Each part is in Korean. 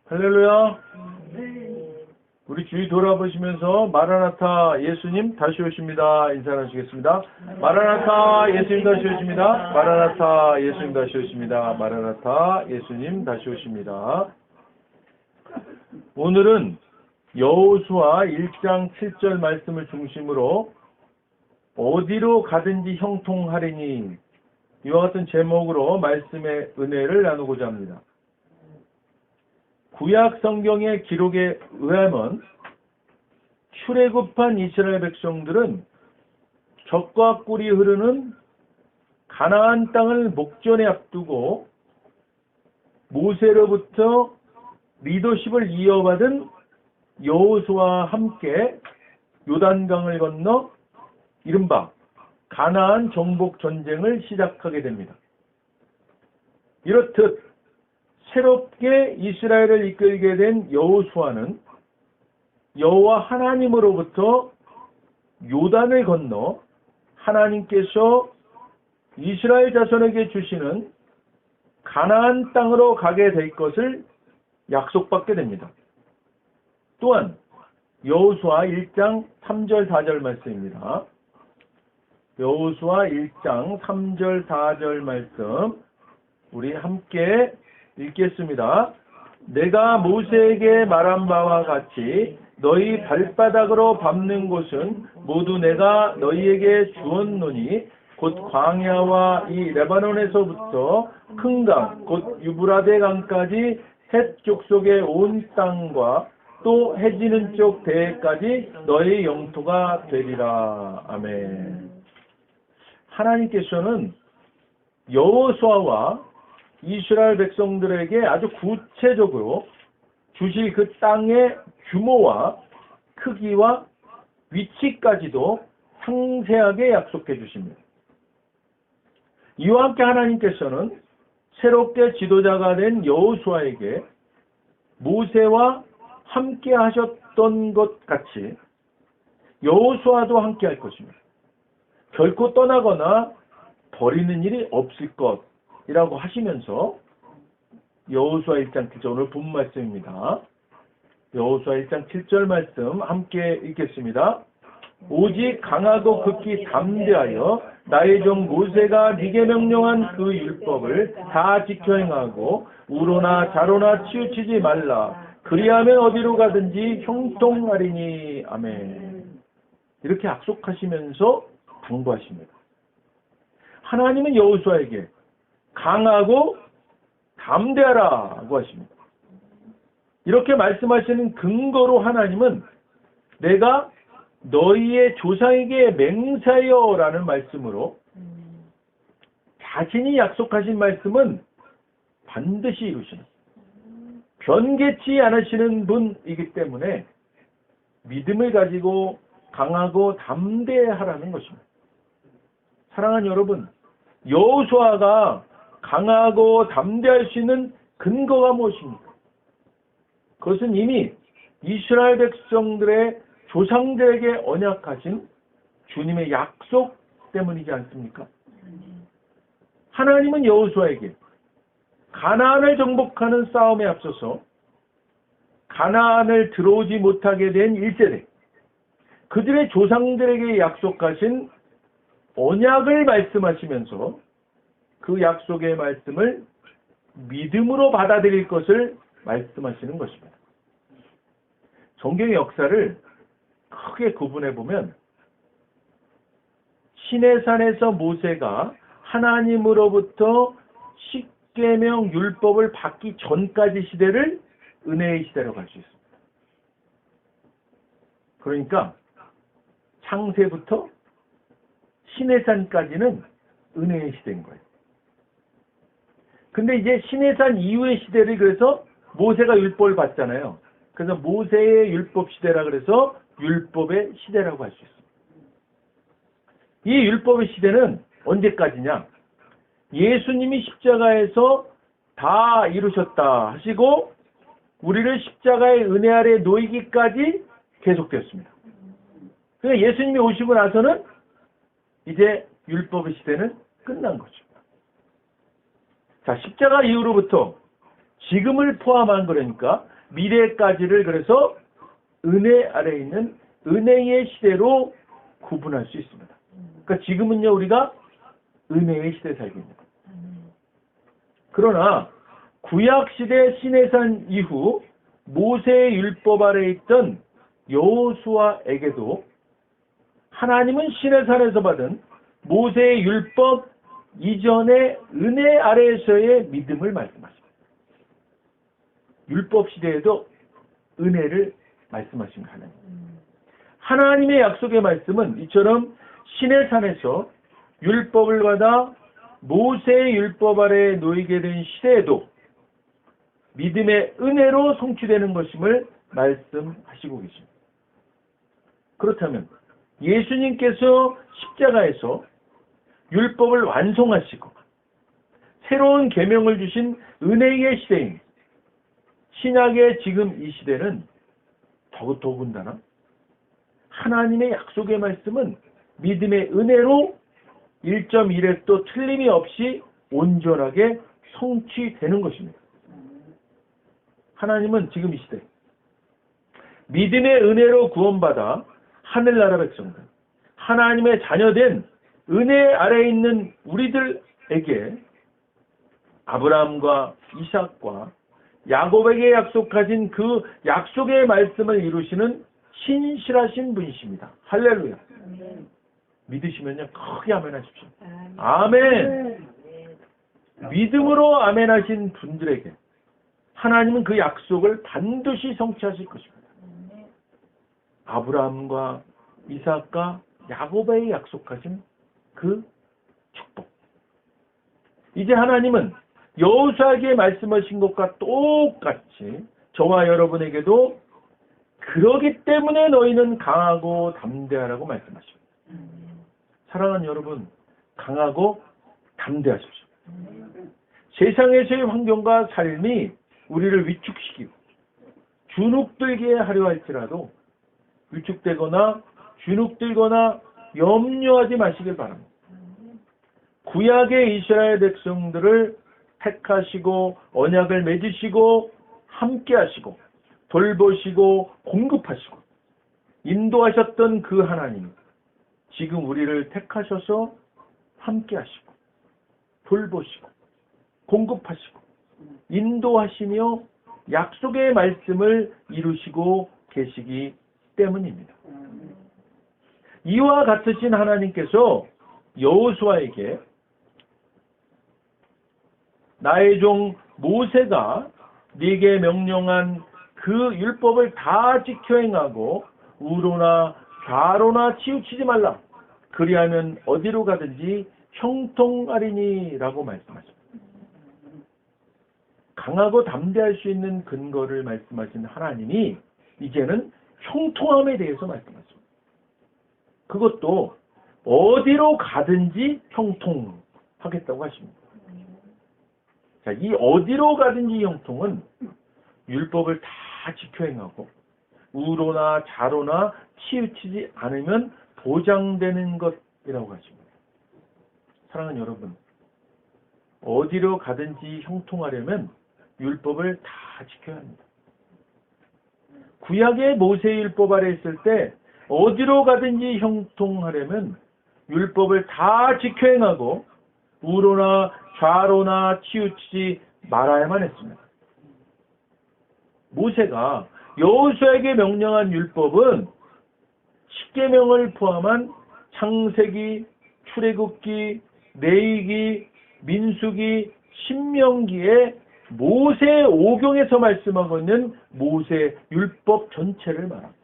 할렐루야. 우리 주위 돌아보시면서 마라나타 예수님 다시 오십니다. 인사하시겠습니다. 마라나타 예수님 다시 오십니다. 마라나타 예수님 다시 오십니다. 마라나타 예수님 다시 오십니다. 오늘은 여호수아 1장 7절 말씀을 중심으로 어디로 가든지 형통하리니 이와 같은 제목으로 말씀의 은혜를 나누고자 합니다. 구약 성경의 기록에 의하면 출애굽한 이스라엘 백성들은 젖과 꿀이 흐르는 가나안 땅을 목전에 앞두고 모세로부터 리더십을 이어받은 여호수아와 함께 요단강을 건너 이른바 가나안 정복 전쟁을 시작하게 됩니다. 이렇듯 새롭게 이스라엘을 이끌게 된 여호수아는 여호와 하나님으로부터 요단을 건너 하나님께서 이스라엘 자손에게 주시는 가나안 땅으로 가게 될 것을 약속받게 됩니다. 또한 여호수아 1장 3절 4절 말씀입니다. 여호수아 1장 3절 4절 말씀 우리 함께 읽겠습니다. 내가 모세에게 말한 바와 같이 너희 발바닥으로 밟는 곳은 모두 내가 너희에게 주었노니 곧 광야와 이 레바논에서부터 큰 강, 곧 유브라데 강까지 헷 족속의 온 땅과 또 해지는 쪽 대해까지 너희 영토가 되리라. 아멘. 하나님께서는 여호수아와 이스라엘 백성들에게 아주 구체적으로 주실 그 땅의 규모와 크기와 위치까지도 상세하게 약속해 주십니다. 이와 함께 하나님께서는 새롭게 지도자가 된 여호수아에게 모세와 함께 하셨던 것 같이 여호수아도 함께 할 것입니다. 결코 떠나거나 버리는 일이 없을 것이라고 하시면서 여호수아 1장 7절 오늘 본 말씀입니다. 여호수아 1장 7절 말씀 함께 읽겠습니다. 오직 강하고 극히 담대하여 나의 종 모세가 네게 명령한 그 율법을 다 지켜 행하고 우로나 좌로나 치우치지 말라. 그리하면 어디로 가든지 형통하리니. 아멘. 이렇게 약속하시면서 당부하십니다. 하나님은 여호수아에게 강하고 담대하라고 하십니다. 이렇게 말씀하시는 근거로 하나님은 내가 너희의 조상에게 맹세하여라는 말씀으로 자신이 약속하신 말씀은 반드시 이루시는 변개치 않으시는 분이기 때문에 믿음을 가지고 강하고 담대하라는 것입니다. 사랑하는 여러분, 여호수아가 강하고 담대할 수 있는 근거가 무엇입니까? 그것은 이미 이스라엘 백성들의 조상들에게 언약하신 주님의 약속 때문이지 않습니까? 하나님은 여호수아에게 가나안을 정복하는 싸움에 앞서서 가나안을 들어오지 못하게 된 1세대 그들의 조상들에게 약속하신 언약을 말씀하시면서 그 약속의 말씀을 믿음으로 받아들일 것을 말씀하시는 것입니다. 성경의 역사를 크게 구분해 보면 시내산에서 모세가 하나님으로부터 십계명 율법을 받기 전까지 시대를 은혜의 시대라고 할 수 있습니다. 그러니까 창세부터 시내산까지는 은혜의 시대인 거예요. 근데 이제 시내산 이후의 시대를 그래서 모세가 율법을 받잖아요. 그래서 모세의 율법 시대라 그래서 율법의 시대라고 할 수 있습니다. 이 율법의 시대는 언제까지냐? 예수님이 십자가에서 다 이루셨다 하시고 우리를 십자가의 은혜 아래 놓이기까지 계속되었습니다. 그러니까 예수님이 오시고 나서는 이제 율법의 시대는 끝난 거죠. 자, 십자가 이후로부터 지금을 포함한 거라니까 미래까지를 그래서 은혜 아래에 있는 은혜의 시대로 구분할 수 있습니다. 그러니까 지금은요, 우리가 은혜의 시대에 살고 있는 거예요. 그러나 구약시대 시내산 이후 모세의 율법 아래에 있던 여호수아에게도 하나님은 시내산에서 받은 모세의 율법 이전의 은혜 아래에서의 믿음을 말씀하십니다. 율법 시대에도 은혜를 말씀하십니다. 하나님의 약속의 말씀은 이처럼 시내산에서 율법을 받아 모세의 율법 아래에 놓이게 된 시대에도 믿음의 은혜로 성취되는 것임을 말씀하시고 계십니다. 그렇다면 예수님께서 십자가에서 율법을 완성하시고 새로운 계명을 주신 은혜의 시대인 신약의 지금 이 시대는 더군다나 하나님의 약속의 말씀은 믿음의 은혜로 1.1획도 틀림이 없이 온전하게 성취되는 것입니다. 하나님은 지금 이 시대 믿음의 은혜로 구원받아 하늘나라 백성들, 하나님의 자녀된 은혜 아래에 있는 우리들에게 아브라함과 이삭과 야곱에게 약속하신 그 약속의 말씀을 이루시는 신실하신 분이십니다. 할렐루야. 믿으시면요 크게 아멘 하십시오. 아멘. 믿음으로 아멘 하신 분들에게 하나님은 그 약속을 반드시 성취하실 것입니다. 아브라함과 이삭과 야곱에게 약속하신 그 축복. 이제 하나님은 여호수아에게 말씀하신 것과 똑같이 저와 여러분에게도 그러기 때문에 너희는 강하고 담대하라고 말씀하십니다. 사랑하는 여러분, 강하고 담대하십시오. 세상에서의 환경과 삶이 우리를 위축시키고 주눅들게 하려 할지라도 위축되거나 주눅들거나 염려하지 마시길 바랍니다. 구약의 이스라엘 백성들을 택하시고 언약을 맺으시고 함께하시고 돌보시고 공급하시고 인도하셨던 그 하나님, 지금 우리를 택하셔서 함께하시고 돌보시고 공급하시고 인도하시며 약속의 말씀을 이루시고 계시기 때문입니다. 이와 같으신 하나님께서 여호수아에게 나의 종 모세가 네게 명령한 그 율법을 다 지켜 행하고 우로나 좌로나 치우치지 말라. 그리하면 어디로 가든지 형통하리니 라고 말씀하십니다. 강하고 담대할 수 있는 근거를 말씀하신 하나님이 이제는 형통함에 대해서 말씀하십니다. 그것도 어디로 가든지 형통하겠다고 하십니다. 자, 이 어디로 가든지 형통은 율법을 다 지켜 행하고 우로나 좌로나 치우치지 않으면 보장되는 것이라고 하십니다. 사랑하는 여러분, 어디로 가든지 형통하려면 율법을 다 지켜야 합니다. 구약의 모세의 율법 아래 있을 때 어디로 가든지 형통하려면 율법을 다 지켜 행하고 우로나 좌로나 치우치지 말아야만 했습니다. 모세가 여호수아에게 명령한 율법은 십계명을 포함한 창세기, 출애굽기, 레위기, 민수기, 신명기의 모세 오경에서 말씀하고 있는 모세 율법 전체를 말합니다.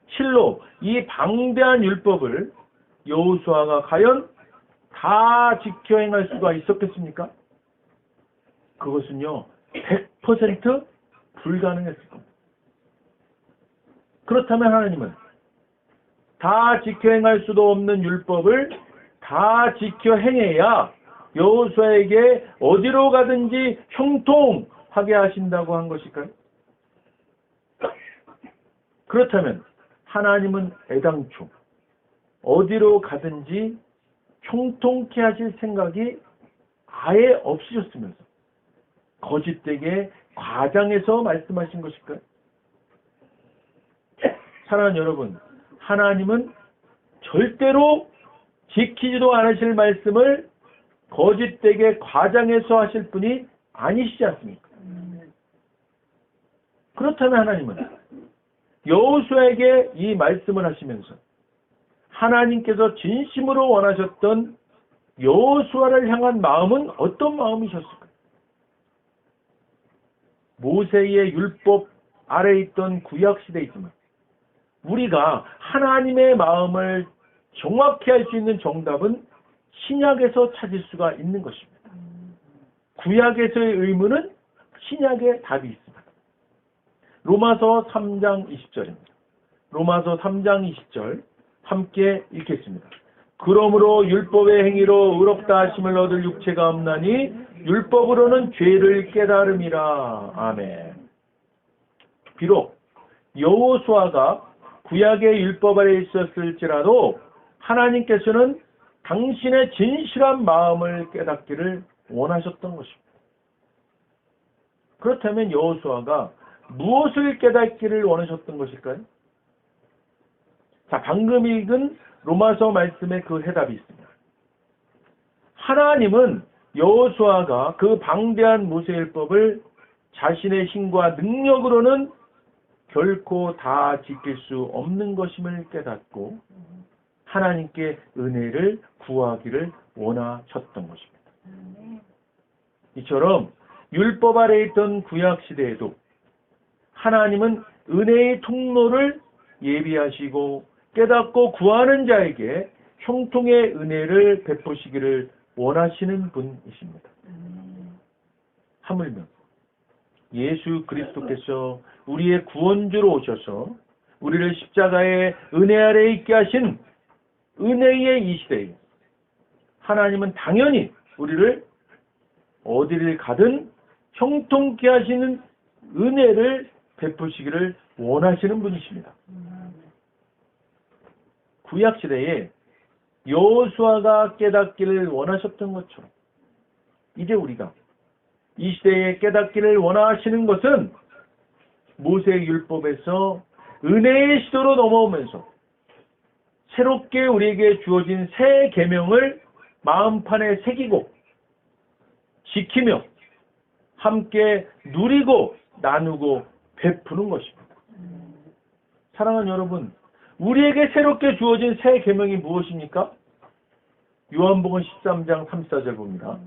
실로 이 방대한 율법을 여호수아가 과연 다 지켜 행할 수가 있었겠습니까? 그것은요 100% 불가능했을 겁니다. 그렇다면 하나님은 다 지켜 행할 수도 없는 율법을 다 지켜 행해야 여호수아에게 어디로 가든지 형통하게 하신다고 한 것일까요? 그렇다면 하나님은 애당초 어디로 가든지 형통케 하실 생각이 아예 없으셨으면서 거짓되게 과장해서 말씀하신 것일까요? 사랑하는 여러분, 하나님은 절대로 지키지도 않으실 말씀을 거짓되게 과장해서 하실 분이 아니시지 않습니까? 그렇다면 하나님은 여호수아에게 이 말씀을 하시면서 하나님께서 진심으로 원하셨던 여호수아를 향한 마음은 어떤 마음이셨을까요? 모세의 율법 아래에 있던 구약시대이지만 우리가 하나님의 마음을 정확히 할 수 있는 정답은 신약에서 찾을 수가 있는 것입니다. 구약에서의 의무는 신약에 답이 있습니다. 로마서 3장 20절입니다. 로마서 3장 20절 함께 읽겠습니다. 그러므로 율법의 행위로 의롭다 하심을 얻을 육체가 없나니 율법으로는 죄를 깨달음이라. 아멘. 비록 여호수아가 구약의 율법 아래 있었을지라도 하나님께서는 당신의 진실한 마음을 깨닫기를 원하셨던 것입니다. 그렇다면 여호수아가 무엇을 깨닫기를 원하셨던 것일까요? 자, 방금 읽은 로마서 말씀에 그 해답이 있습니다. 하나님은 여호수아가 그 방대한 모세율법을 자신의 힘과 능력으로는 결코 다 지킬 수 없는 것임을 깨닫고 하나님께 은혜를 구하기를 원하셨던 것입니다. 이처럼 율법 아래 있던 구약 시대에도 하나님은 은혜의 통로를 예비하시고 깨닫고 구하는 자에게 형통의 은혜를 베푸시기를 원하시는 분이십니다. 하물며 예수 그리스도께서 우리의 구원주로 오셔서 우리를 십자가의 은혜 아래에 있게 하신 은혜의 이 시대에 하나님은 당연히 우리를 어디를 가든 형통케 하시는 은혜를 베푸시기를 원하시는 분이십니다. 구약시대에 여호수아가 깨닫기를 원하셨던 것처럼 이제 우리가 이 시대에 깨닫기를 원하시는 것은 모세의 율법에서 은혜의 시도로 넘어오면서 새롭게 우리에게 주어진 새 계명을 마음판에 새기고 지키며 함께 누리고 나누고 베푸는 것입니다. 사랑하는 여러분, 우리에게 새롭게 주어진 새 계명이 무엇입니까? 요한복음 13장 34절 봅니다.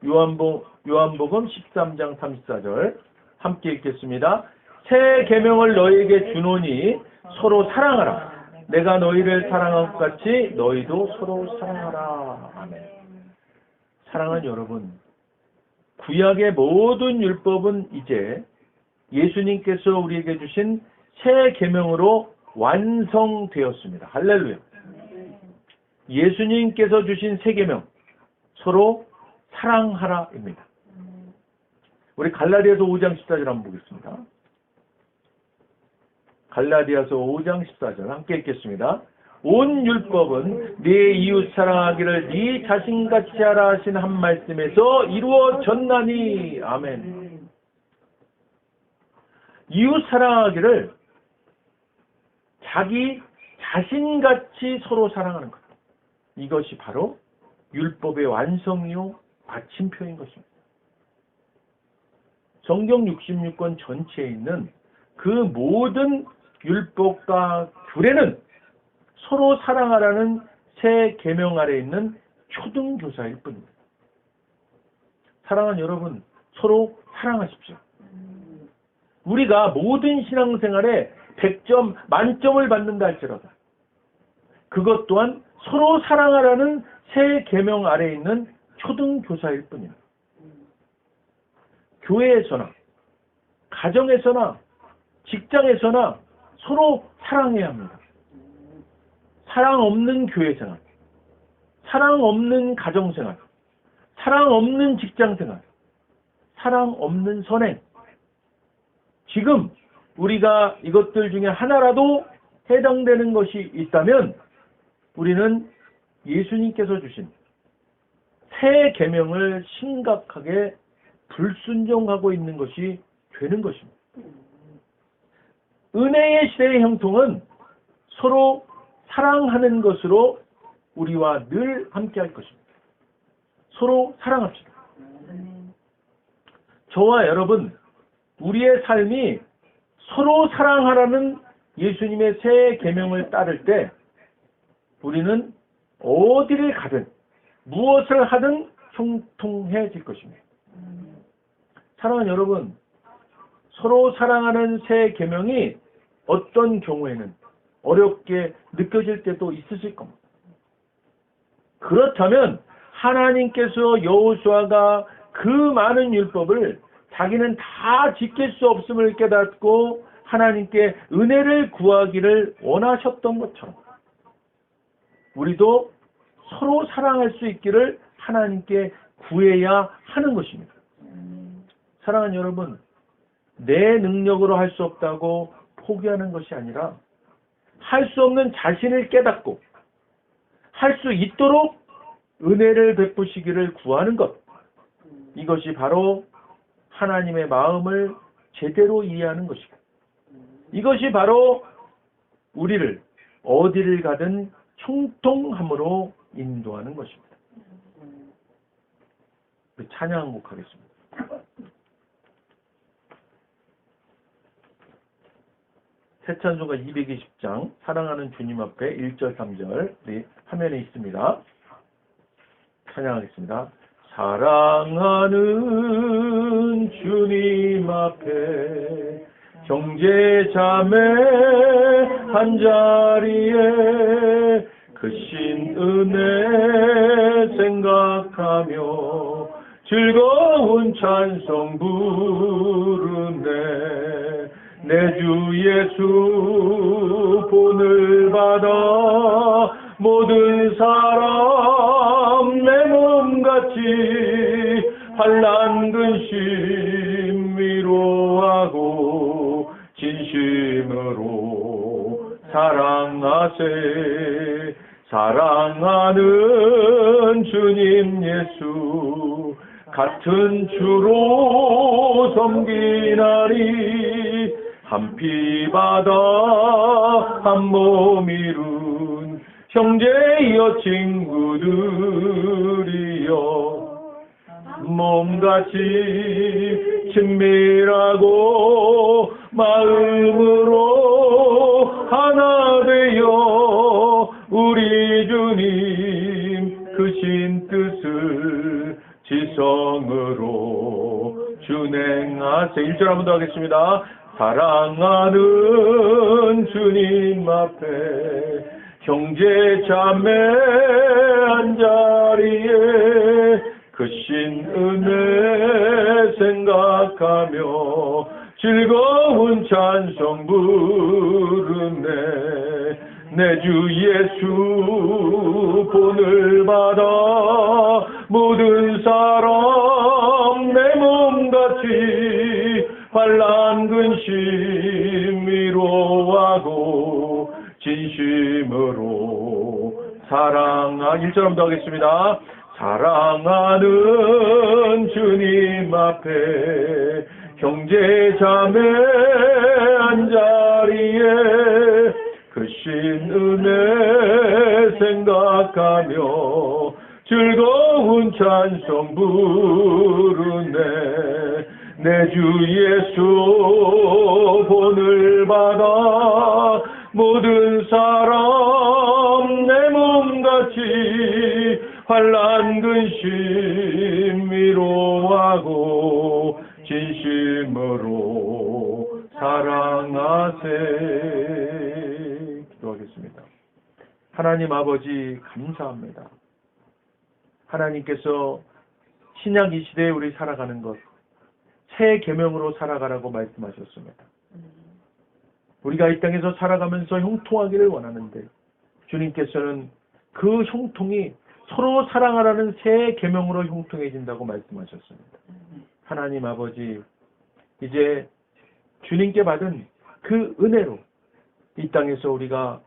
요한복음 13장 34절 함께 읽겠습니다. 새 계명을 너희에게 주노니 서로 사랑하라. 내가 너희를 사랑한 것 같이 너희도 서로 사랑하라. 아멘. 사랑하는 여러분, 구약의 모든 율법은 이제 예수님께서 우리에게 주신 새 계명으로 완성되었습니다. 할렐루야. 예수님께서 주신 새 계명, 서로 사랑하라입니다. 우리 갈라디아서 5장 14절 한번 보겠습니다. 갈라디아서 5장 14절 함께 읽겠습니다. 온 율법은 네 이웃 사랑하기를 네 자신같이 하라 하신 한 말씀에서 이루어졌나니. 아멘. 이웃 사랑하기를 자기 자신같이 서로 사랑하는 것. 이것이 바로 율법의 완성이요 마침표인 것입니다. 성경 66권 전체에 있는 그 모든 율법과 규례는 서로 사랑하라는 새 계명 아래 있는 초등교사일 뿐입니다. 사랑하는 여러분, 서로 사랑하십시오. 우리가 모든 신앙생활에 100점 만점을 받는다 할지라도 그것 또한 서로 사랑하라는 새 계명 아래 있는 초등교사일 뿐입니다. 교회에서나 가정에서나 직장에서나 서로 사랑해야 합니다. 사랑 없는 교회생활, 사랑 없는 가정생활, 사랑 없는 직장생활, 사랑 없는 선행, 지금 우리가 이것들 중에 하나라도 해당되는 것이 있다면 우리는 예수님께서 주신 새 계명을 심각하게 불순종하고 있는 것이 되는 것입니다. 은혜의 시대의 형통은 서로 사랑하는 것으로 우리와 늘 함께 할 것입니다. 서로 사랑합시다. 저와 여러분, 우리의 삶이 서로 사랑하라는 예수님의 새 계명을 따를 때 우리는 어디를 가든 무엇을 하든 형통해질 것입니다. 사랑하는 여러분, 서로 사랑하는 새 계명이 어떤 경우에는 어렵게 느껴질 때도 있으실 겁니다. 그렇다면 하나님께서 여호수아가 그 많은 율법을 자기는 다 지킬 수 없음을 깨닫고 하나님께 은혜를 구하기를 원하셨던 것처럼 우리도 서로 사랑할 수 있기를 하나님께 구해야 하는 것입니다. 사랑하는 여러분, 내 능력으로 할 수 없다고 포기하는 것이 아니라 할 수 없는 자신을 깨닫고 할 수 있도록 은혜를 베푸시기를 구하는 것, 이것이 바로 하나님의 마음을 제대로 이해하는 것이고 이것이 바로 우리를 어디를 가든 형통함으로 인도하는 것입니다. 찬양 한곡하겠습니다. 새 찬송가 220장 사랑하는 주님 앞에 1절 3절 화면에 있습니다. 찬양하겠습니다. 사랑하는 주님 앞에 형제 자매 한자리에 크신 은혜 생각하며 즐거운 찬송 부르네. 내 주 예수 본을 받아 모든 사람 내 몸같이 환난 근심 위로하고 진심으로 사랑하세. 사랑하는 주님 예수 같은 주로 섬기나니 한 피 받아 한 몸 이룬 형제여 친구들이여 몸같이 친밀하고 마음으로 하나 되어 우리 주님 크신 뜻을 지성으로 준행하세. 1절 한 번 더 하겠습니다. 사랑하는 주님 앞에 형제 자매 한자리에 크신 은혜 생각하며 즐거운 찬송 부르네. 내 주 예수 본을 받아 모든 사람 내 몸같이 환난 근심 위로하고 진심으로 사랑하. 1절 한번 더 하겠습니다. 사랑하는 주님 앞에 형제 자매 한자리에 크신 은혜 생각하며 즐거운 찬송 부르네. 내 주 예수 본을 받아 모든 사람 내 몸같이 환난 근심 위로하고 진심으로 사랑하세. 기도하겠습니다. 하나님 아버지 감사합니다. 하나님께서 신약 이 시대에 우리 살아가는 것 새 계명으로 살아가라고 말씀하셨습니다. 우리가 이 땅에서 살아가면서 형통하기를 원하는데 주님께서는 그 형통이 서로 사랑하라는 새 계명으로 형통해진다고 말씀하셨습니다. 하나님 아버지, 이제 주님께 받은 그 은혜로 이 땅에서 우리가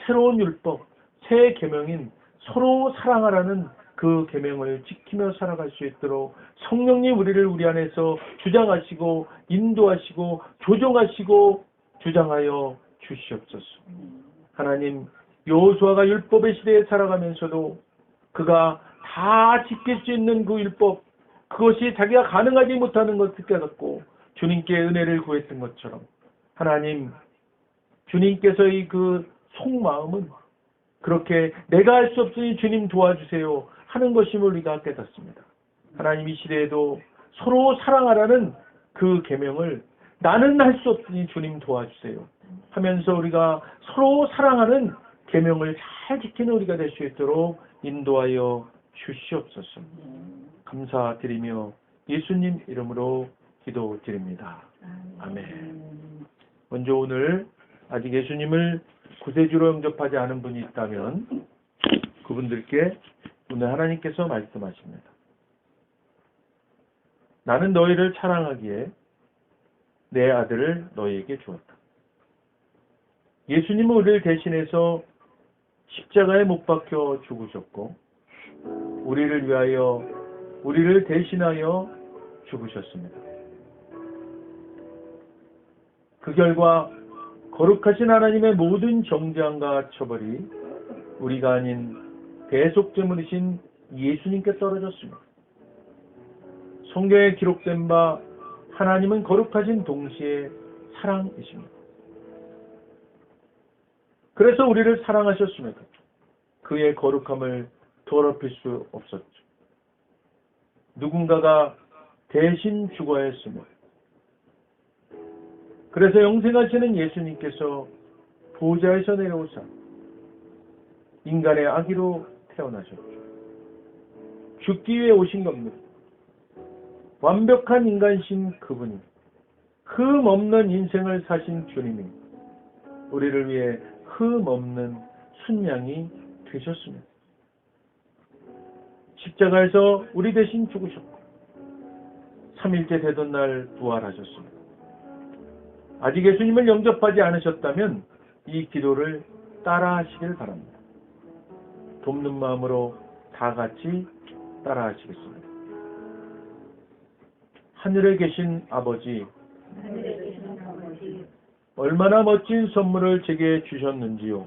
새로운 율법, 새 계명인 서로 사랑하라는 그 계명을 지키며 살아갈 수 있도록 성령님 우리를 우리 안에서 주장하시고 인도하시고 조정하시고 주장하여 주시옵소서. 하나님, 여호수아가 율법의 시대에 살아가면서도 그가 다 지킬 수 있는 그 율법, 그것이 자기가 가능하지 못하는 것을 깨닫고 주님께 은혜를 구했던 것처럼 하나님, 주님께서의 그 속마음은 그렇게 내가 할 수 없으니 주님 도와주세요 하는 것임을 우리가 깨닫습니다. 하나님, 이 시대에도 서로 사랑하라는 그 계명을 나는 할 수 없으니 주님 도와주세요 하면서 우리가 서로 사랑하는 계명을 잘 지키는 우리가 될 수 있도록 인도하여 주시옵소서. 감사드리며 예수님 이름으로 기도드립니다. 아멘. 먼저 오늘 아직 예수님을 구세주로 영접하지 않은 분이 있다면 그분들께 오늘 하나님께서 말씀하십니다. 나는 너희를 사랑하기에 내 아들을 너희에게 주었다. 예수님은 우리를 대신해서 십자가에 못 박혀 죽으셨고 우리를 위하여 우리를 대신하여 죽으셨습니다. 그 결과 거룩하신 하나님의 모든 정죄함과 처벌이 우리가 아닌 대속제물이신 예수님께 떨어졌습니다. 성경에 기록된 바 하나님은 거룩하신 동시에 사랑이십니다. 그래서 우리를 사랑하셨습니다. 그의 거룩함을 더럽힐 수 없었죠. 누군가가 대신 죽어야 했습니다. 그래서 영생하시는 예수님께서 보좌에서 내려오사 인간의 아기로 태어나셨죠. 죽기 위해 오신 겁니다. 완벽한 인간이신 그분이 흠 없는 인생을 사신 주님이 우리를 위해 흠 없는 순양이 되셨습니다. 십자가에서 우리 대신 죽으셨고 3일째 되던 날 부활하셨습니다. 아직 예수님을 영접하지 않으셨다면 이 기도를 따라 하시길 바랍니다. 돕는 마음으로 다 같이 따라 하시겠습니다. 하늘에 계신 아버지, 얼마나 멋진 선물을 제게 주셨는지요.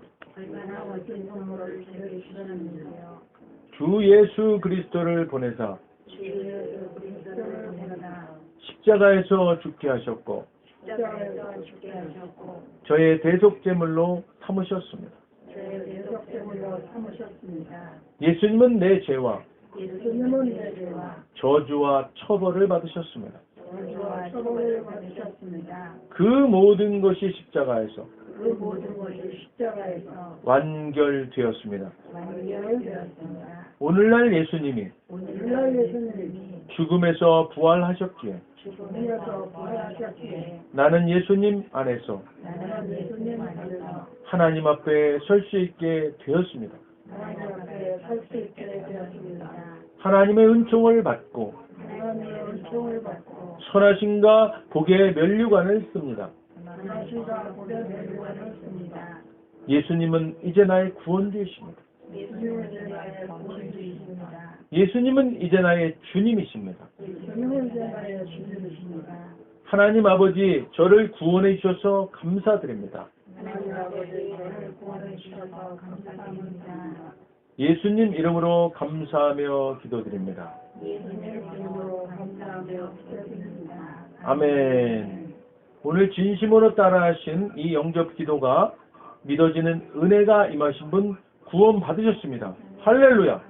주 예수 그리스도를 보내사 십자가에서 죽게 하셨고 저의 대속제물로 삼으셨습니다. 예수님은 내 죄와 저주와 처벌을 받으셨습니다. 그 모든 것이 십자가에서 완결되었습니다. 오늘날 예수님이 죽음에서 부활하셨기에 나는 예수님 안에서 하나님 앞에 설 수 있게 되었습니다. 하나님의 은총을 받고 선하심과 복의 면류관을 씁니다. 예수님은 이제 나의 구원주이십니다. 예수님은 이제 나의 주님이십니다. 하나님 아버지, 저를 구원해 주셔서 감사드립니다. 예수님 이름으로 감사하며 기도드립니다. 아멘. 오늘 진심으로 따라하신 이 영접 기도가 믿어지는 은혜가 임하신 분 구원 받으셨습니다. 할렐루야.